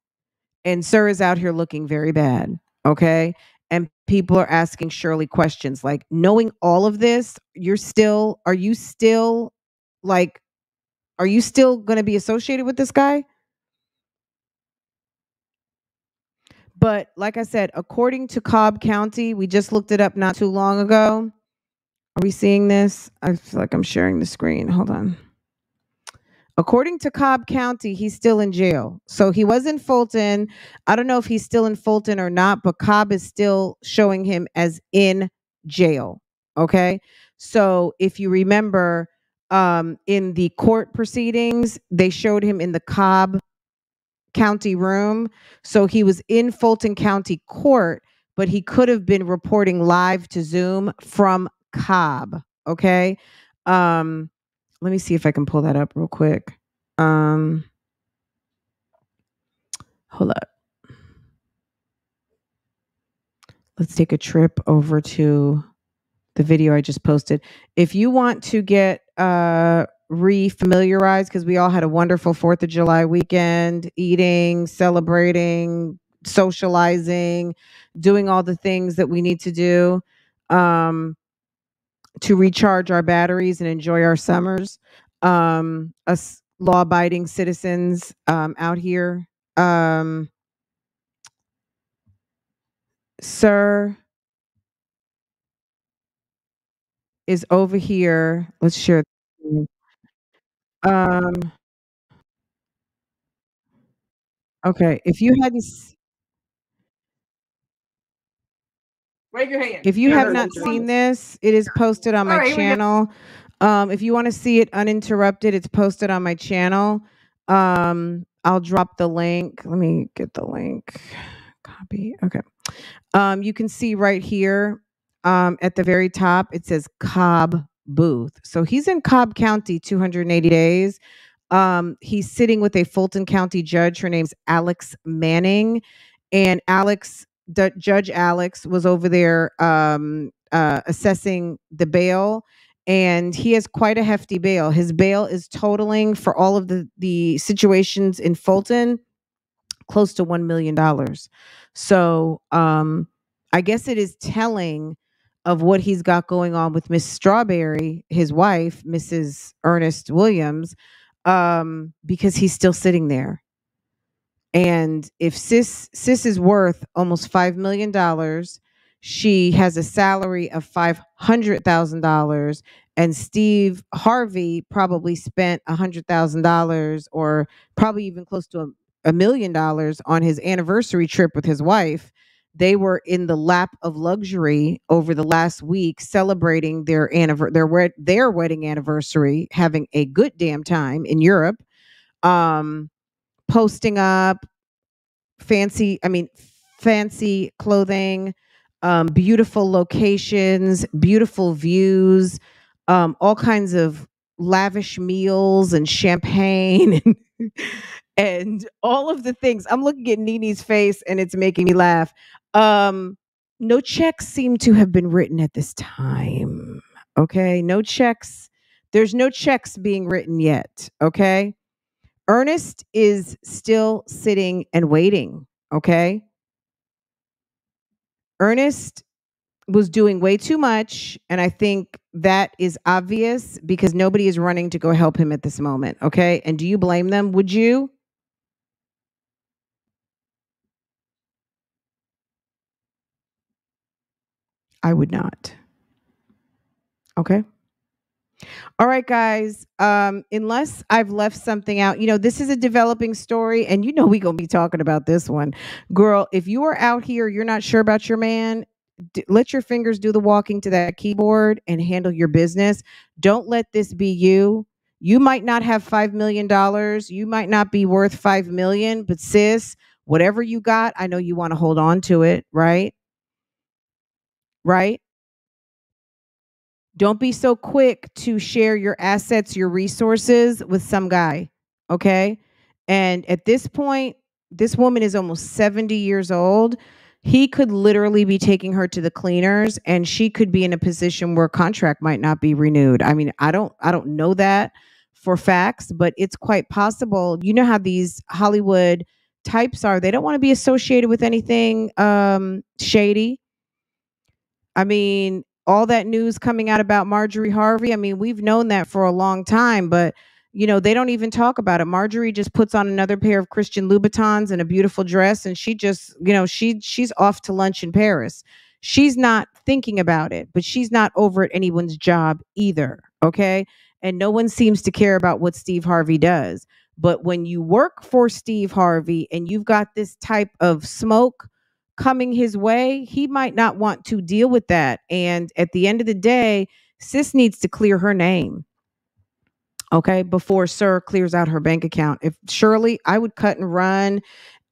And Sir is out here looking very bad. Okay. And people are asking Shirley questions like, knowing all of this, like, are you still going to be associated with this guy? But like I said, according to Cobb County, we just looked it up not too long ago. Are we seeing this? I feel like I'm sharing the screen. Hold on. According to Cobb County, he's still in jail. So he was in Fulton. I don't know if he's still in Fulton or not, but Cobb is still showing him as in jail. Okay. So if you remember, in the court proceedings, they showed him in the Cobb County room. So he was in Fulton County Court, but he could have been reporting live to Zoom from Cobb. Okay. Let me see if I can pull that up real quick. Hold up. Let's take a trip over to the video I just posted. If you want to get re-familiarized, because we all had a wonderful 4th of July weekend, eating, celebrating, socializing, doing all the things that we need to do to recharge our batteries and enjoy our summers. Us law-abiding citizens out here. Sir is over here. Let's share. Um, okay. If you hadn't, Wave your hand. if you have not seen this, it is posted on my channel. If you want to see it uninterrupted, it's posted on my channel. I'll drop the link. Let me get the link. Copy. Okay. You can see right here at the very top, it says Cobb Booth. So he's in Cobb County 280 days. He's sitting with a Fulton County judge. Her name's Alex Manning. And Judge Alex was over there assessing the bail. And he has quite a hefty bail. His bail is totaling for all of the situations in Fulton close to $1 million. So I guess it is telling of what he's got going on with Miss Strawberry, his wife, Mrs. Ernest Williams, because he's still sitting there. And if sis is worth almost $5 million, she has a salary of $500,000, and Steve Harvey probably spent $100,000 or probably even close to $1 million on his anniversary trip with his wife. They were in the lap of luxury over the last week, celebrating their wedding anniversary, having a good damn time in Europe, posting up fancy clothing, beautiful locations, beautiful views, all kinds of lavish meals and champagne and all of the things. I'm looking at Nini's face and it's making me laugh. No checks seem to have been written at this time. Okay. No checks. There's no checks being written yet. Okay. Ernest is still sitting and waiting. Okay. Ernest was doing way too much. And I think that is obvious because nobody is running to go help him at this moment. Okay. And do you blame them? Would you? I would not. Okay. All right, guys. Unless I've left something out, this is a developing story, and we're gonna be talking about this one. Girl, if you are out here, you're not sure about your man, let your fingers do the walking to that keyboard and handle your business. Don't let this be you. You might not have $5 million. You might not be worth 5 million, but sis, whatever you got, I know you want to hold on to it, right? Right? Don't be so quick to share your assets, your resources with some guy. Okay. And at this point, this woman is almost 70 years old. He could literally be taking her to the cleaners and she could be in a position where contract might not be renewed. I mean, I don't know that for facts, but it's quite possible. You know how these Hollywood types are. They don't want to be associated with anything shady. I mean, all that news coming out about Marjorie Harvey, I mean, we've known that for a long time, but they don't even talk about it. Marjorie just puts on another pair of Christian Louboutins and a beautiful dress, and she just, she's off to lunch in Paris. She's not thinking about it, but she's not over at anyone's job either. Okay. And no one seems to care about what Steve Harvey does. But when you work for Steve Harvey and you've got this type of smoke coming his way, he might not want to deal with that. And at the end of the day, sis needs to clear her name. Okay, before Sir clears out her bank account. If Shirley, I would cut and run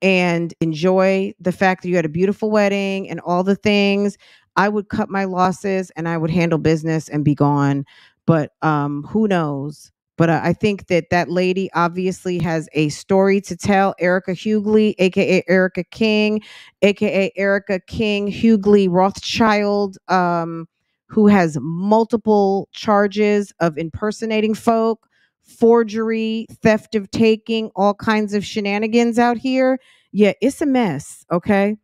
and enjoy the fact that you had a beautiful wedding and all the things. I would cut my losses and I would handle business and be gone. But who knows? But I think that lady obviously has a story to tell. Erica Hughley, aka Erica King, aka Erica King Hughley Rothschild, who has multiple charges of impersonating folk, forgery, theft of taking, all kinds of shenanigans out here. Yeah, it's a mess. Okay.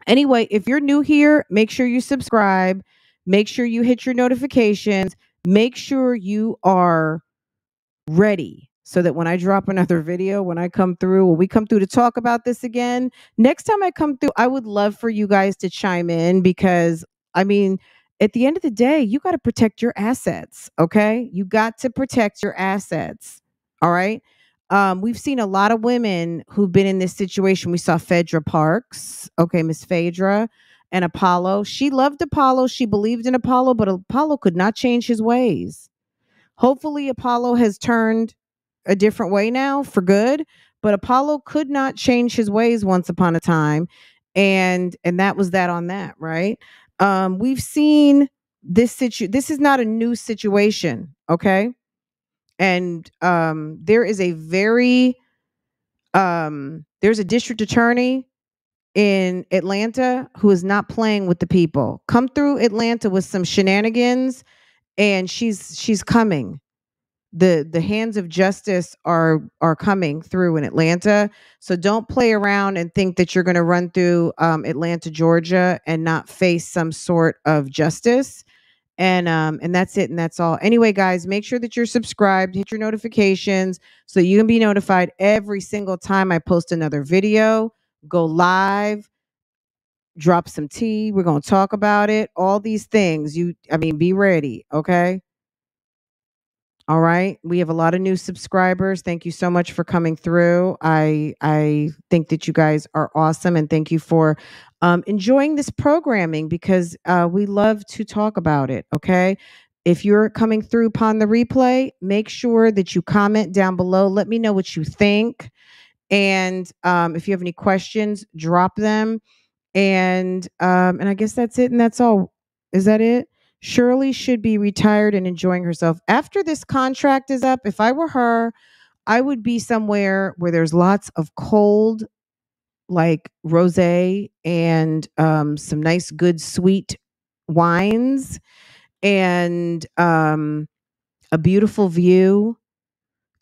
Anyway, if you're new here, make sure you subscribe. Make sure you hit your notifications. Make sure you are ready so that when I drop another video, when we come through to talk about this again, next time I come through, I would love for you guys to chime in because, I mean, at the end of the day, you got to protect your assets. Okay. You got to protect your assets. All right. We've seen a lot of women who've been in this situation. We saw Phaedra Parks. Okay. Miss Phaedra and Apollo. She loved Apollo. She believed in Apollo, but Apollo could not change his ways. Hopefully Apollo has turned a different way now for good, but Apollo could not change his ways once upon a time. And that was that on that, right? We've seen this this is not a new situation, okay? And there is a there's a district attorney in Atlanta who is not playing with the people. Come through Atlanta with some shenanigans and she's coming. The hands of justice are coming through in Atlanta. So don't play around and think that you're going to run through Atlanta, Georgia and not face some sort of justice. And that's it. And that's all. Anyway, guys, make sure that you're subscribed, hit your notifications so you can be notified every single time I post another video. Go live, drop some tea. We're going to talk about it. All these things. Be ready. Okay. All right. We have a lot of new subscribers. Thank you so much for coming through. I think that you guys are awesome. And thank you for enjoying this programming because we love to talk about it. Okay. If you're coming through upon the replay, make sure that you comment down below. Let me know what you think. And if you have any questions, drop them. And I guess that's it, and that's all. Is that it? Shirley should be retired and enjoying herself. After this contract is up, if I were her, I would be somewhere where there's lots of cold, like rosé and some nice, good, sweet wines and a beautiful view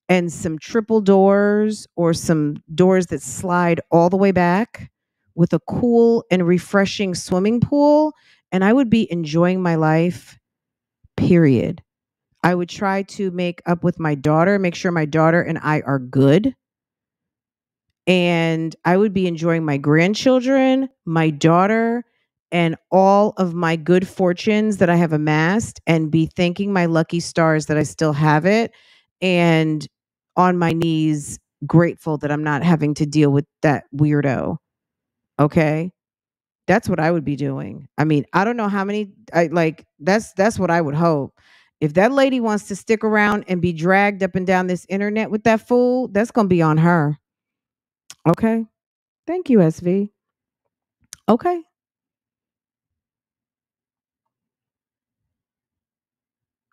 and some triple doors or some doors that slide all the way back with a cool and refreshing swimming pool. And I would be enjoying my life, period. I would try to make up with my daughter, make sure my daughter and I are good. And I would be enjoying my grandchildren, my daughter, and all of my good fortunes that I have amassed, and be thanking my lucky stars that I still have it, and on my knees grateful that I'm not having to deal with that weirdo. Okay? That's what I would be doing. I mean, I don't know how many that's what I would hope. If that lady wants to stick around and be dragged up and down this internet with that fool, that's going to be on her. Okay? Thank you, SV. Okay.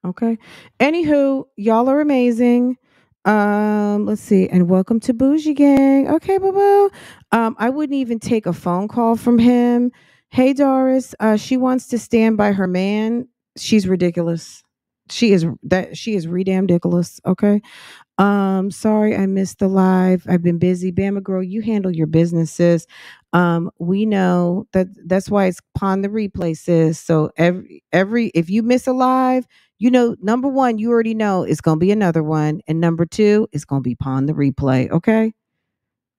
Okay. Anywho, y'all are amazing. Let's see. And welcome to Bougie Gang. Okay, boo boo. I wouldn't even take a phone call from him. Hey, Doris. She wants to stand by her man. She's ridiculous. She is redamn ridiculous. Okay. Sorry I missed the live. I've been busy. Bama girl, you handle your businesses. We know that's why it's upon the replay, sis. So every if you miss a live, you know, number one, you already know it's gonna be another one, and number two, it's gonna be upon the replay. Okay,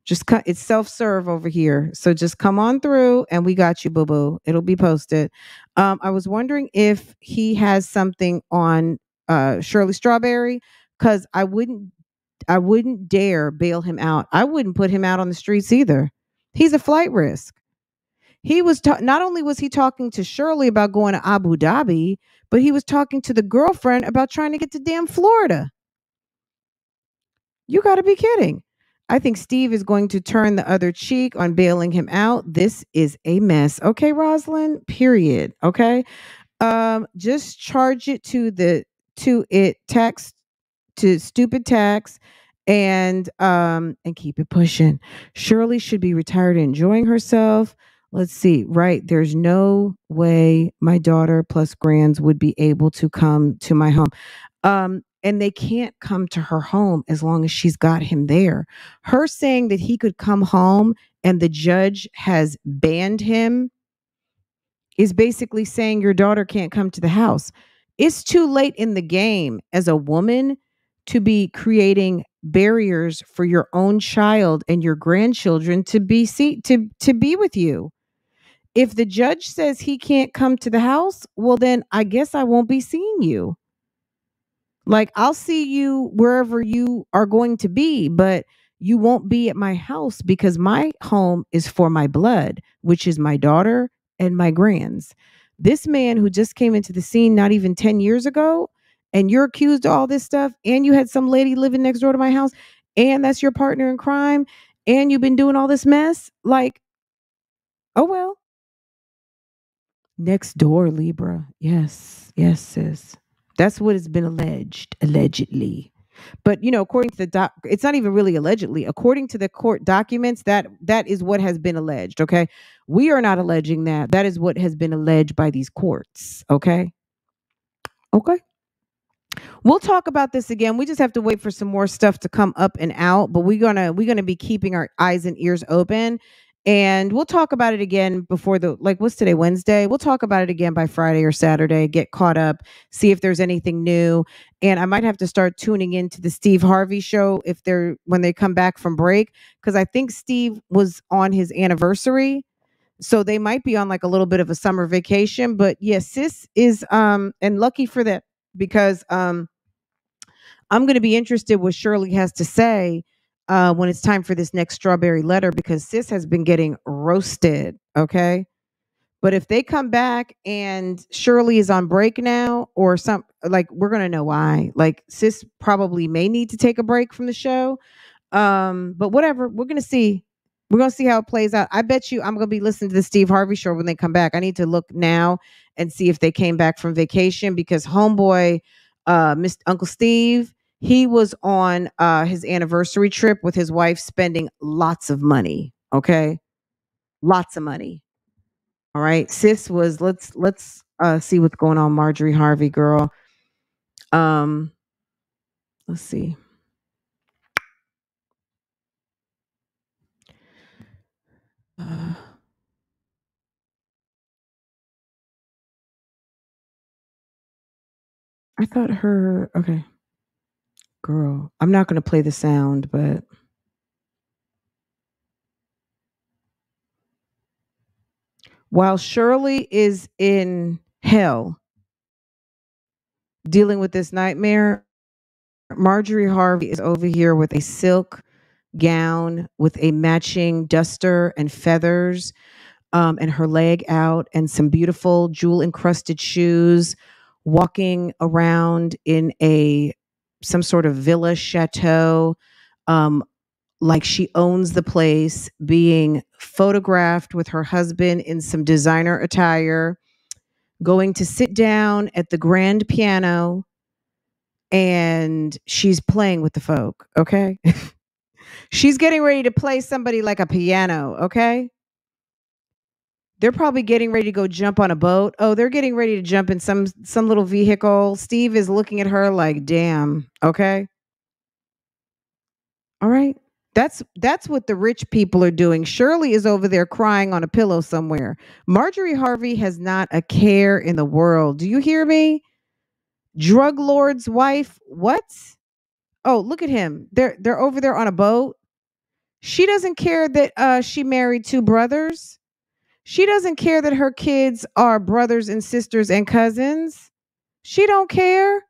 it's self-serve over here, so just come on through, and we got you, boo boo. It'll be posted. I was wondering if he has something on Shirley Strawberry, because I wouldn't dare bail him out. I wouldn't put him out on the streets either. He's a flight risk. He was not only was he talking to Shirley about going to Abu Dhabi, but he was talking to the girlfriend about trying to get to damn Florida. You got to be kidding. I think Steve is going to turn the other cheek on bailing him out. This is a mess. Okay, Rosalind, period. Okay. Just charge it to it tax to stupid tax and keep it pushing. Shirley should be retired and enjoying herself. Let's see. Right. There's no way my daughter plus grands would be able to come to my home. And they can't come to her home as long as she's got him there. Her saying that he could come home and the judge has banned him is basically saying your daughter can't come to the house. It's too late in the game as a woman to be creating barriers for your own child and your grandchildren to be with you. If the judge says he can't come to the house, well then I guess I won't be seeing you. Like, I'll see you wherever you are going to be, but you won't be at my house because my home is for my blood, which is my daughter and my grands. This man who just came into the scene not even 10 years ago, and you're accused of all this stuff, and you had some lady living next door to my house, and that's your partner in crime, and you've been doing all this mess. Like, oh well. Next door, Libra. Yes, sis. That's what has been allegedly. But according to the it's not even really allegedly. According to the court documents, that is what has been alleged. Okay, we are not alleging that. That is what has been alleged by these courts. Okay. We'll talk about this again. We just have to wait for some more stuff to come up and out. But we're gonna be keeping our eyes and ears open. And we'll talk about it again before what's today, Wednesday? We'll talk about it again by Friday or Saturday, get caught up, see if there's anything new. And I might have to start tuning into the Steve Harvey show when they come back from break, because I think Steve was on his anniversary. So they might be on like a little bit of a summer vacation. But yes, sis is and lucky for that, because I'm going to be interested what Shirley has to say when it's time for this next strawberry letter, because sis has been getting roasted. Okay. But if they come back and Shirley is on break now or we're going to know why. Like, sis probably may need to take a break from the show. But whatever, we're going to see. We're going to see how it plays out. I bet you I'm going to be listening to the Steve Harvey show when they come back. I need to look now and see if they came back from vacation, because homeboy, Mr. Uncle Steve, he was on his anniversary trip with his wife, spending lots of money. Okay. Lots of money. All right. Sis was, let's see what's going on. Marjorie Harvey, girl. Let's see. I thought her, okay. Girl, I'm not going to play the sound, but while Shirley is in hell dealing with this nightmare, Marjorie Harvey is over here with a silk gown with a matching duster and feathers, and her leg out, and some beautiful jewel encrusted shoes, walking around in some sort of villa chateau, like she owns the place, being photographed with her husband in some designer attire, going to sit down at the grand piano, and she's playing with the folk. Okay. She's getting ready to play somebody like a piano. Okay. They're probably getting ready to go jump on a boat. Oh, they're getting ready to jump in some little vehicle. Steve is looking at her like, damn. Okay. All right. That's what the rich people are doing. Shirley is over there crying on a pillow somewhere. Marjorie Harvey has not a care in the world. Do you hear me? Drug lord's wife. What? Oh, look at him. They're over there on a boat. She doesn't care that she married two brothers. She doesn't care that her kids are brothers and sisters and cousins. She don't care.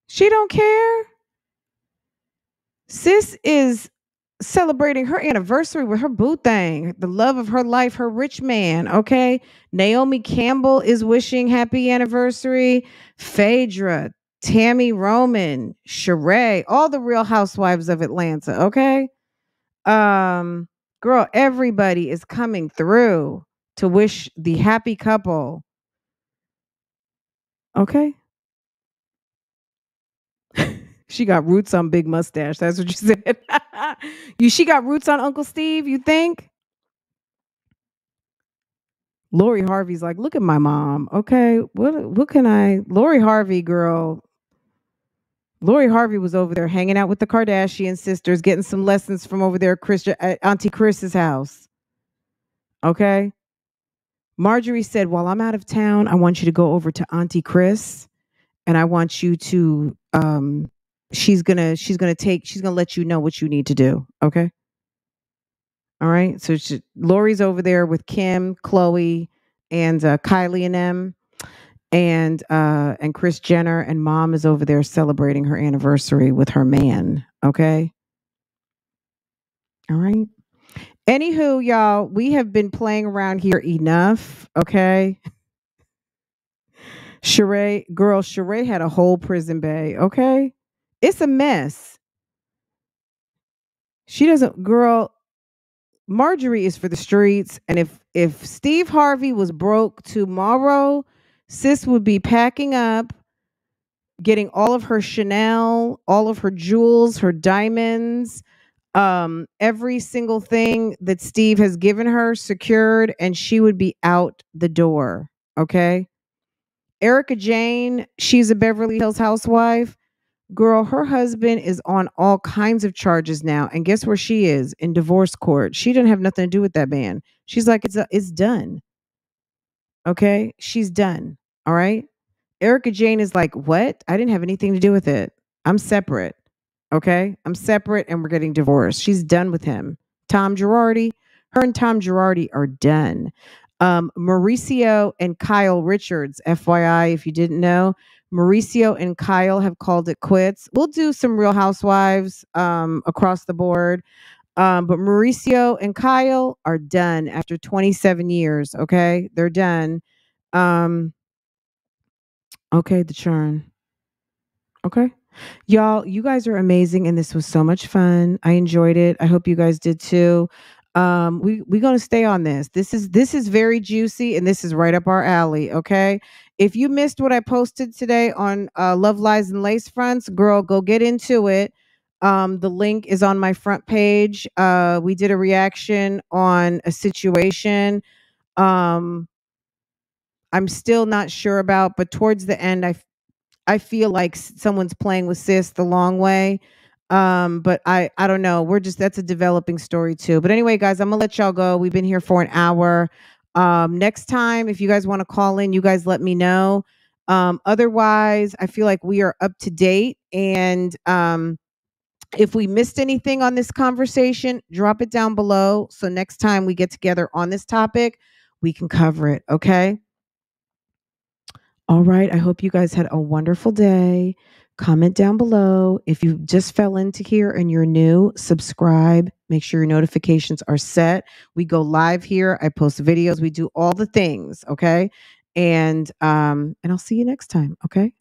She don't care. Sis is celebrating her anniversary with her boo thing, the love of her life, her rich man. Okay. Naomi Campbell is wishing happy anniversary. Phaedra, Tammy Roman, Sheree, all the real housewives of Atlanta. Okay. Girl, everybody is coming through to wish the happy couple. Okay. She got roots on Big Mustache. That's what you said. She got roots on Uncle Steve, you think? Lori Harvey's like, look at my mom. Okay. What can Lori Harvey, girl. Lori Harvey was over there hanging out with the Kardashian sisters, getting some lessons from over there at Auntie Chris's house. Okay. Marjorie said, while I'm out of town, I want you to go over to Auntie Chris, and I want you to she's gonna let you know what you need to do. Okay. All right. So Lori's over there with Kim, Chloe, and Kylie and them, and Kris Jenner, and mom is over there celebrating her anniversary with her man. Okay. All right. Anywho, y'all, we have been playing around here enough. Okay. Sheree had a whole prison bay. Okay. It's a mess. She doesn't, girl. Marjorie is for the streets. And if Steve Harvey was broke tomorrow, sis would be packing up, getting all of her Chanel, all of her jewels, her diamonds, every single thing that Steve has given her secured, and she would be out the door. Okay. Erica Jane, she's a Beverly Hills housewife. Girl, her husband is on all kinds of charges now. And guess where she is? In divorce court. She didn't have nothing to do with that man. She's like, it's done. Okay. She's done. All right. Erica Jane is like, what? I didn't have anything to do with it. I'm separate. Okay. I'm separate and we're getting divorced. She's done with him. Tom Girardi, her and Tom Girardi are done. Mauricio and Kyle Richards, FYI, if you didn't know, Mauricio and Kyle have called it quits. We'll do some Real Housewives across the board. But Mauricio and Kyle are done after 27 years. Okay. They're done. Okay. The churn. Okay. Y'all, you guys are amazing, and this was so much fun. I enjoyed it. I hope you guys did too. We're gonna stay on this. This is very juicy, and this is right up our alley. Okay. If you missed what I posted today on Love Lies and Lace Fronts, girl, go get into it. The link is on my front page. We did a reaction on a situation. Um, I'm still not sure about, but towards the end, I feel like someone's playing with sis the long way. But I don't know. That's a developing story too. But anyway, guys, I'm gonna let y'all go. We've been here for an hour. Next time, if you guys want to call in, you guys let me know. Otherwise, I feel like we are up to date. And if we missed anything on this conversation, drop it down below. So next time we get together on this topic, we can cover it. Okay. All right. I hope you guys had a wonderful day. Comment down below. If you just fell into here and you're new, subscribe. Make sure your notifications are set. We go live here. I post videos. We do all the things. Okay. And I'll see you next time. Okay.